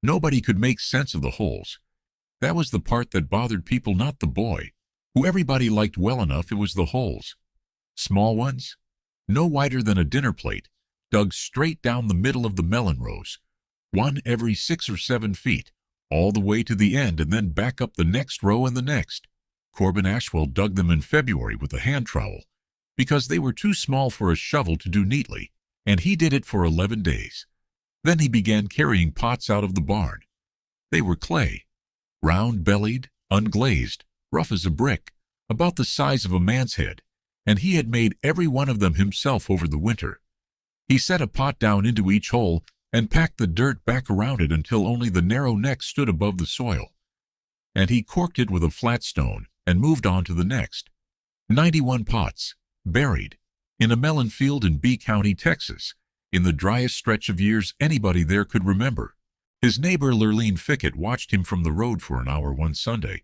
Nobody could make sense of the holes. That was the part that bothered people, not the boy, who everybody liked well enough. It was the holes. Small ones, no wider than a dinner plate, dug straight down the middle of the melon rows, one every 6 or 7 feet, all the way to the end, and then back up the next row and the next. Corbin Ashwell dug them in February with a hand trowel, because they were too small for a shovel to do neatly, and he did it for 11 days. Then he began carrying pots out of the barn. They were clay, round-bellied, unglazed, rough as a brick, about the size of a man's head, and he had made every one of them himself over the winter. He set a pot down into each hole and packed the dirt back around it until only the narrow neck stood above the soil. And he corked it with a flat stone and moved on to the next. 91 pots, buried, in a melon field in B County, Texas, in the driest stretch of years anybody there could remember. His neighbor Lurleen Fickett watched him from the road for an hour one Sunday,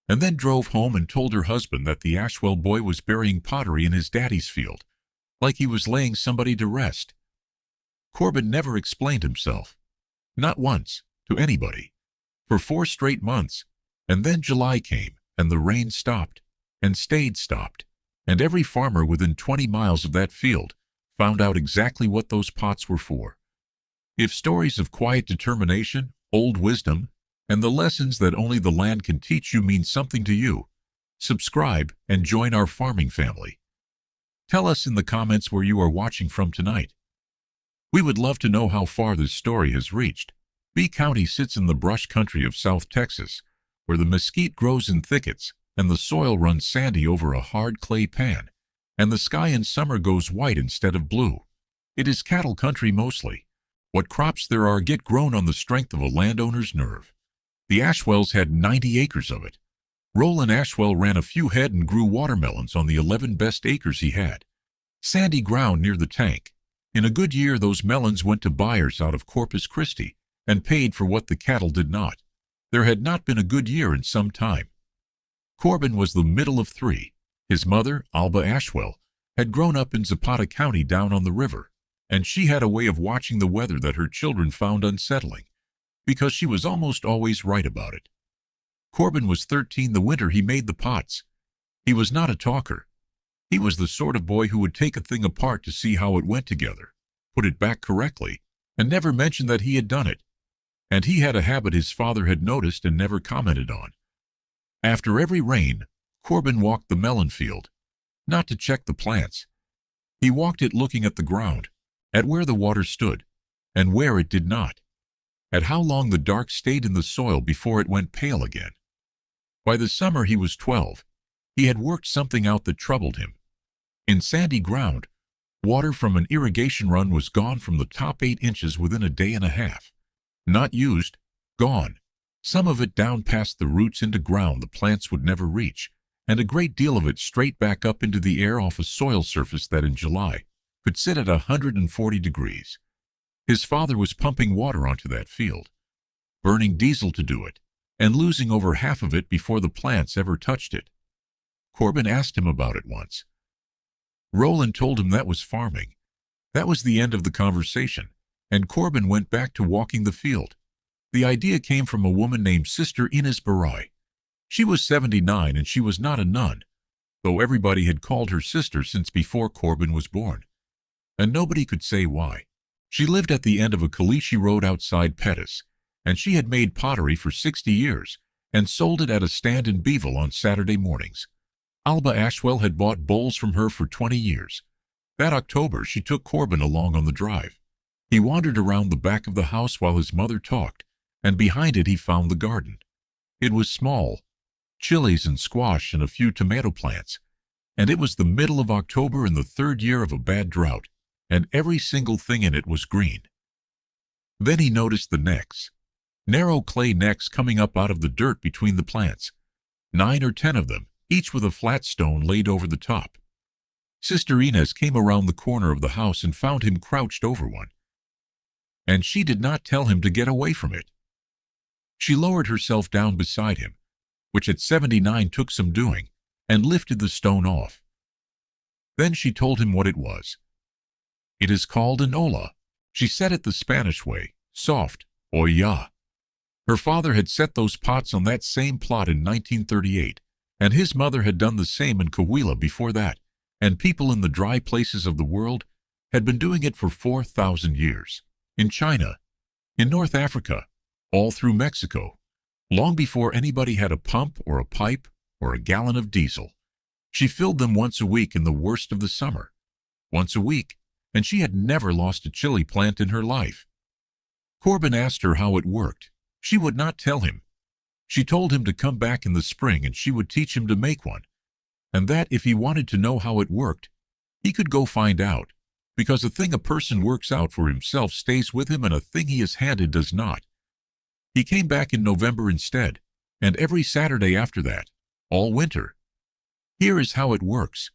and then drove home and told her husband that the Ashwell boy was burying pottery in his daddy's field, like he was laying somebody to rest. Corbin never explained himself, not once, to anybody, for 4 straight months, and then July came, and the rain stopped, and stayed stopped, and every farmer within 20 miles of that field found out exactly what those pots were for. If stories of quiet determination, old wisdom, and the lessons that only the land can teach you mean something to you, subscribe and join our farming family. Tell us in the comments where you are watching from tonight. We would love to know how far this story has reached. B County sits in the brush country of South Texas, where the mesquite grows in thickets, and the soil runs sandy over a hard clay pan, and the sky in summer goes white instead of blue. It is cattle country mostly. What crops there are get grown on the strength of a landowner's nerve. The Ashwells had 90 acres of it. Roland Ashwell ran a few head and grew watermelons on the 11 best acres he had. Sandy ground near the tank. In a good year, those melons went to buyers out of Corpus Christi and paid for what the cattle did not. There had not been a good year in some time. Corbin was the middle of 3. His mother, Alba Ashwell, had grown up in Zapata County down on the river, and she had a way of watching the weather that her children found unsettling, because she was almost always right about it. Corbin was 13 the winter he made the pots. He was not a talker. He was the sort of boy who would take a thing apart to see how it went together, put it back correctly, and never mention that he had done it. And he had a habit his father had noticed and never commented on. After every rain, Corbin walked the melon field, not to check the plants. He walked it looking at the ground, at where the water stood, and where it did not, at how long the dark stayed in the soil before it went pale again. By the summer he was 12. He had worked something out that troubled him. In sandy ground, water from an irrigation run was gone from the top 8 inches within a day and a half. Not used, gone. Some of it down past the roots into ground the plants would never reach, and a great deal of it straight back up into the air off a soil surface that in July could sit at 140 degrees. His father was pumping water onto that field, burning diesel to do it, and losing over half of it before the plants ever touched it. Corbin asked him about it once. Roland told him that was farming. That was the end of the conversation, and Corbin went back to walking the field. The idea came from a woman named Sister Inez Barai. She was 79 and she was not a nun, though everybody had called her sister since before Corbin was born. And nobody could say why. She lived at the end of a Kalishi road outside Pettis, and she had made pottery for 60 years and sold it at a stand in Beeville on Saturday mornings. Alba Ashwell had bought bowls from her for 20 years. That October she took Corbin along on the drive. He wandered around the back of the house while his mother talked, and behind it he found the garden. It was small, chilies and squash and a few tomato plants, and it was the middle of October in the 3rd year of a bad drought, and every single thing in it was green. Then he noticed the necks, narrow clay necks coming up out of the dirt between the plants, 9 or 10 of them, each with a flat stone laid over the top. Sister Inez came around the corner of the house and found him crouched over one, and she did not tell him to get away from it. She lowered herself down beside him, which at 79 took some doing, and lifted the stone off. Then she told him what it was. It is called an olla. She said it the Spanish way, soft, olla. Her father had set those pots on that same plot in 1938, and his mother had done the same in Coahuila before that, and people in the dry places of the world had been doing it for 4,000 years. In China, in North Africa, all through Mexico, long before anybody had a pump or a pipe or a gallon of diesel. She filled them once a week in the worst of the summer. Once a week, and she had never lost a chili plant in her life. Corbin asked her how it worked. She would not tell him. She told him to come back in the spring and she would teach him to make one, and that if he wanted to know how it worked, he could go find out, because a thing a person works out for himself stays with him and a thing he is handed does not. He came back in November instead, and every Saturday after that, all winter. Here is how it works.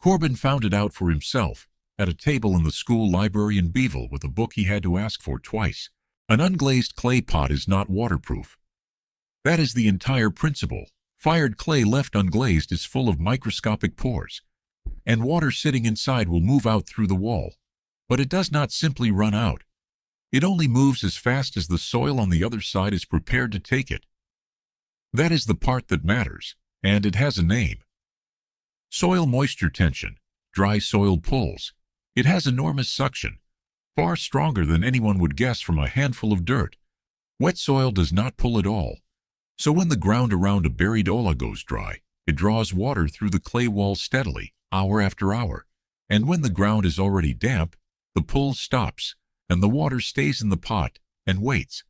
Corbin found it out for himself, at a table in the school library in Beeville with a book he had to ask for twice. An unglazed clay pot is not waterproof. That is the entire principle. Fired clay left unglazed is full of microscopic pores, and water sitting inside will move out through the wall. But it does not simply run out. It only moves as fast as the soil on the other side is prepared to take it. That is the part that matters, and it has a name. Soil moisture tension, dry soil pulls. It has enormous suction, far stronger than anyone would guess from a handful of dirt. Wet soil does not pull at all. So when the ground around a buried olla goes dry, it draws water through the clay wall steadily, hour after hour. And when the ground is already damp, the pull stops, and the water stays in the pot and waits.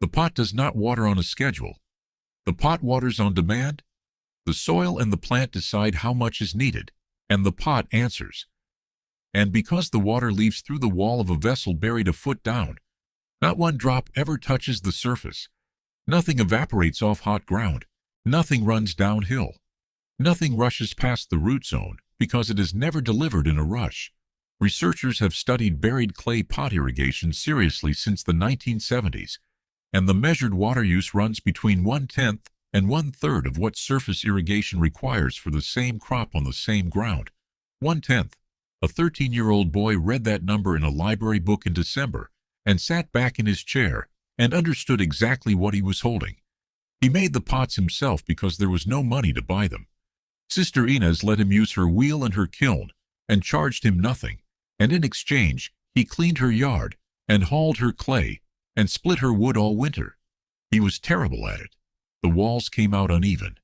The pot does not water on a schedule. The pot waters on demand. The soil and the plant decide how much is needed, and the pot answers. And because the water leaves through the wall of a vessel buried a foot down, not one drop ever touches the surface. Nothing evaporates off hot ground. Nothing runs downhill. Nothing rushes past the root zone because it is never delivered in a rush. Researchers have studied buried clay pot irrigation seriously since the 1970s, and the measured water use runs between 1/10 and 1/3 of what surface irrigation requires for the same crop on the same ground. 1/10. A 13-year-old boy read that number in a library book in December and sat back in his chair and understood exactly what he was holding. He made the pots himself because there was no money to buy them. Sister Inez let him use her wheel and her kiln and charged him nothing, and in exchange he cleaned her yard and hauled her clay and split her wood all winter. He was terrible at it. The walls came out uneven,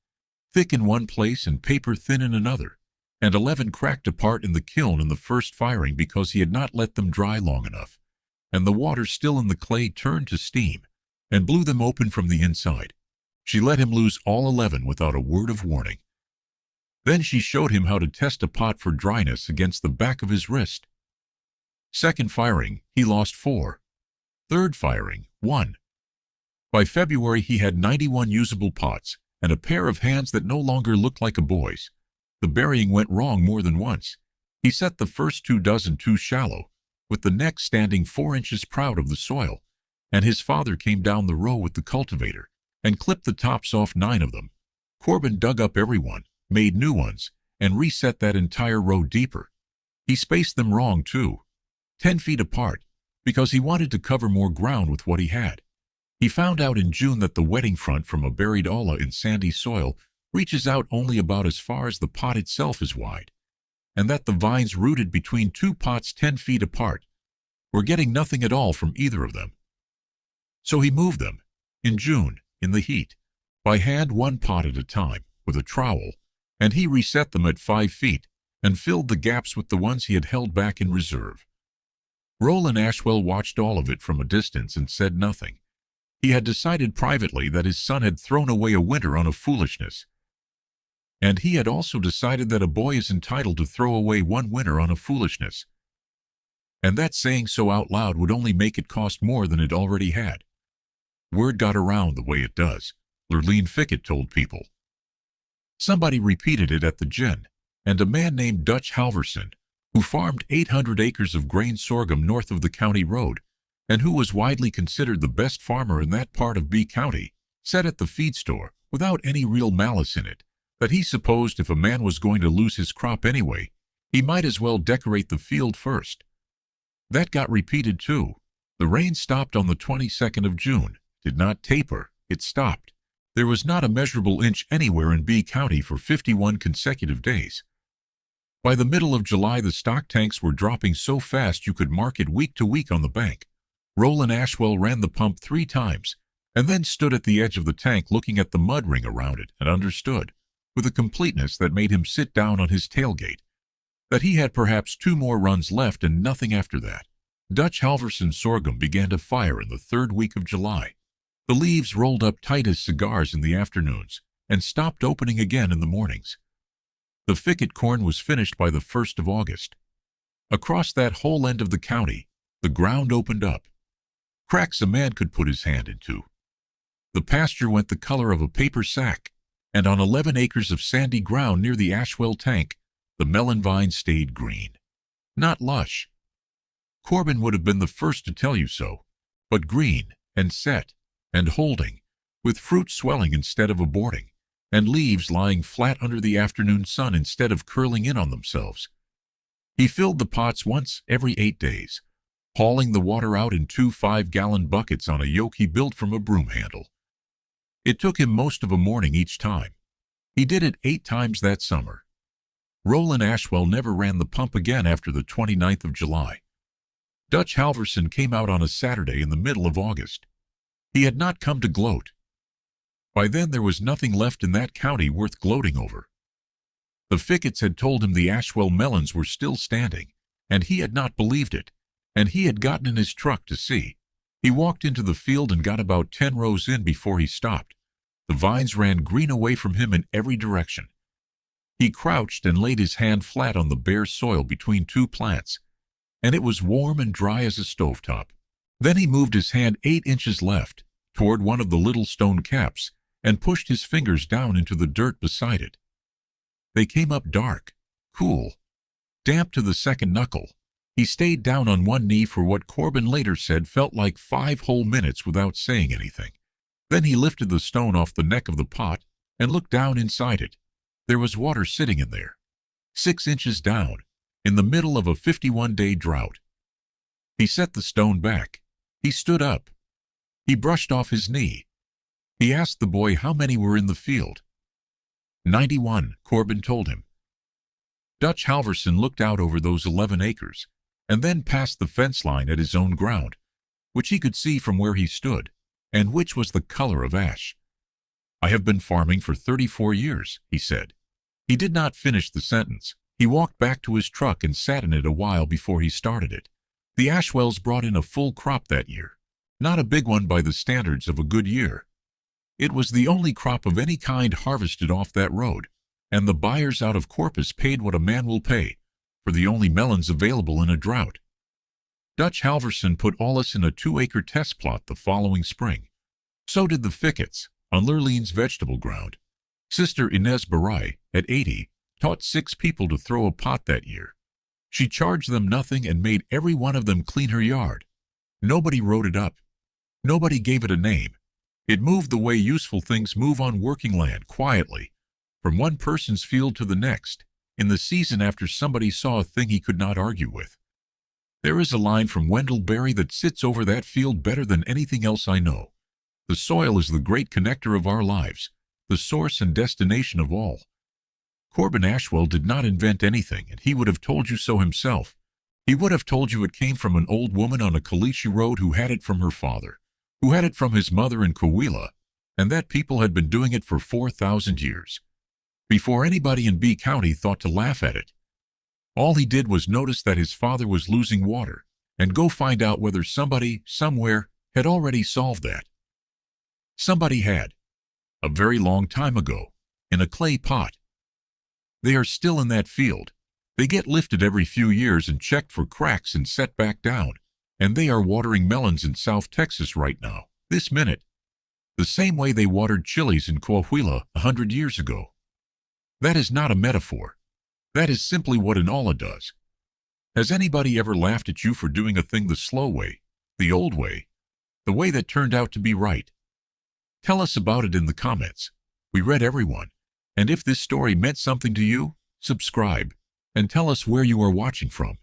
thick in one place and paper thin in another, and 11 cracked apart in the kiln in the first firing because he had not let them dry long enough, and the water still in the clay turned to steam and blew them open from the inside. She let him lose all 11 without a word of warning. Then she showed him how to test a pot for dryness against the back of his wrist. Second firing, he lost 4. Third firing, 1. By February, he had 91 usable pots and a pair of hands that no longer looked like a boy's. The burying went wrong more than once. He set the first 2 dozen too shallow, with the neck standing 4 inches proud of the soil, and his father came down the row with the cultivator and clipped the tops off 9 of them. Corbin dug up every one, made new ones, and reset that entire row deeper. He spaced them wrong too, 10 feet apart, because he wanted to cover more ground with what he had. He found out in June that the wetting front from a buried olla in sandy soil reaches out only about as far as the pot itself is wide, and that the vines rooted between 2 pots 10 feet apart were getting nothing at all from either of them. So he moved them, in June, in the heat, by hand 1 pot at a time, with a trowel, and he reset them at 5 feet and filled the gaps with the ones he had held back in reserve. Roland Ashwell watched all of it from a distance and said nothing. He had decided privately that his son had thrown away a winter on a foolishness. And he had also decided that a boy is entitled to throw away 1 winter on a foolishness. And that saying so out loud would only make it cost more than it already had. Word got around the way it does, Lurleen Fickett told people. Somebody repeated it at the gin, and a man named Dutch Halverson, who farmed 800 acres of grain sorghum north of the county road, and who was widely considered the best farmer in that part of B County, said at the feed store, without any real malice in it, that he supposed if a man was going to lose his crop anyway, he might as well decorate the field first. That got repeated too. The rain stopped on the 22nd of June, did not taper, it stopped. There was not a measurable inch anywhere in B County for 51 consecutive days. By the middle of July, the stock tanks were dropping so fast you could mark it week to week on the bank. Roland Ashwell ran the pump 3 times, and then stood at the edge of the tank looking at the mud ring around it, and understood, with a completeness that made him sit down on his tailgate, that he had perhaps 2 more runs left and nothing after that. Dutch Halverson sorghum began to fire in the 3rd week of July. The leaves rolled up tight as cigars in the afternoons, and stopped opening again in the mornings. The thicket corn was finished by the 1st of August. Across that whole end of the county, the ground opened up. Cracks a man could put his hand into. The pasture went the color of a paper sack, and on 11 acres of sandy ground near the Ashwell tank, the melon vine stayed green. Not lush. Corbin would have been the first to tell you so, but green and set and holding, with fruit swelling instead of aborting, and leaves lying flat under the afternoon sun instead of curling in on themselves. He filled the pots once every 8 days, hauling the water out in 2 5-gallon buckets on a yoke he built from a broom handle. It took him most of a morning each time. He did it 8 times that summer. Roland Ashwell never ran the pump again after the 29th of July. Dutch Halverson came out on a Saturday in the middle of August. He had not come to gloat. By then there was nothing left in that county worth gloating over. The thickets had told him the Ashwell melons were still standing, and he had not believed it, and he had gotten in his truck to see. He walked into the field and got about 10 rows in before he stopped. The vines ran green away from him in every direction. He crouched and laid his hand flat on the bare soil between 2 plants, and it was warm and dry as a stovetop. Then he moved his hand 8 inches left, toward one of the little stone caps, and pushed his fingers down into the dirt beside it. They came up dark, cool, damp to the second knuckle. He stayed down on one knee for what Corbin later said felt like 5 whole minutes without saying anything. Then he lifted the stone off the neck of the pot and looked down inside it. There was water sitting in there, 6 inches down, in the middle of a 51-day drought. He set the stone back. He stood up. He brushed off his knee. He asked the boy how many were in the field. 91, Corbin told him. Dutch Halverson looked out over those 11 acres, and then past the fence line at his own ground, which he could see from where he stood, and which was the color of ash. "I have been farming for 34 years, he said. He did not finish the sentence. He walked back to his truck and sat in it a while before he started it. The Ashwells brought in a full crop that year, not a big one by the standards of a good year. It was the only crop of any kind harvested off that road, and the buyers out of Corpus paid what a man will pay for the only melons available in a drought. Dutch Halverson put Aulis in a 2-acre test plot the following spring. So did the thickets on Lurleen's vegetable ground. Sister Inez Barai, at 80, taught 6 people to throw a pot that year. She charged them nothing and made every one of them clean her yard. Nobody wrote it up. Nobody gave it a name. It moved the way useful things move on working land, quietly, from one person's field to the next, in the season after somebody saw a thing he could not argue with. There is a line from Wendell Berry that sits over that field better than anything else I know. The soil is the great connector of our lives, the source and destination of all. Corbin Ashwell did not invent anything, and he would have told you so himself. He would have told you it came from an old woman on a Kalishi road who had it from her father, who had it from his mother in Coahuila, and that people had been doing it for 4,000 years, before anybody in B County thought to laugh at it. All he did was notice that his father was losing water, and go find out whether somebody, somewhere, had already solved that. Somebody had, a very long time ago, in a clay pot. They are still in that field. They get lifted every few years and checked for cracks and set back down, and they are watering melons in South Texas right now, this minute, the same way they watered chilies in Coahuila 100 years ago. That is not a metaphor. That is simply what Inola does. Has anybody ever laughed at you for doing a thing the slow way, the old way, the way that turned out to be right? Tell us about it in the comments. We read everyone. And if this story meant something to you, subscribe and tell us where you are watching from.